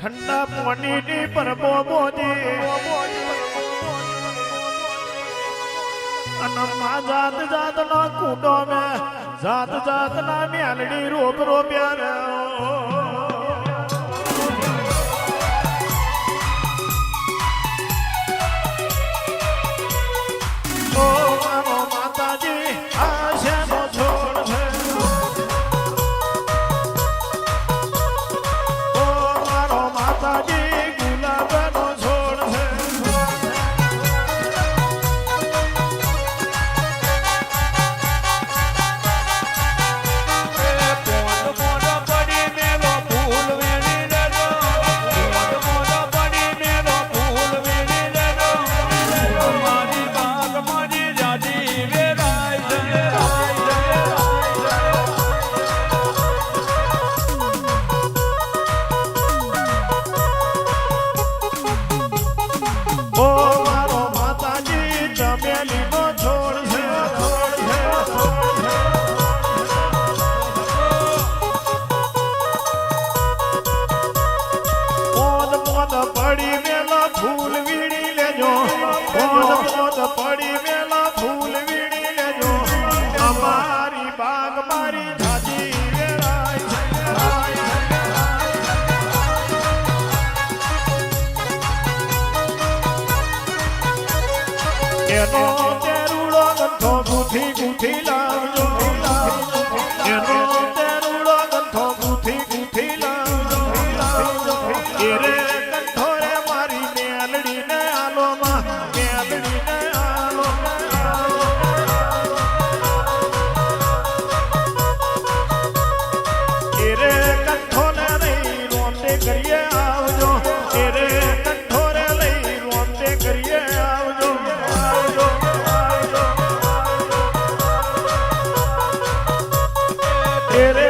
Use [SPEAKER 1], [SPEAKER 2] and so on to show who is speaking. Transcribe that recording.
[SPEAKER 1] ठंडा पानी नी पर बोबोदी अनमा जात जात ना कूटो में जात जात ना म्यालड़ी रोप रोप्या रे ओ मानो माताजी आशे नो छोड़ है ओ मानो माताजी गुलाब नो छोड़ है पड़ी मेला फूल वीड़ी ले जो पोद पड़ी मेला फूल वीड़ी ले जो हमारी बाग मारी झाजी एनो तेरूड़ो गंथो गुथी गुथी लावजो एनो तेरूड़ो गंथो गुथी गुथी लावजो एरे करिए आवजो तेरे कंठोरे लई रोंदे करिए आवजो आवजो आवजो तेरे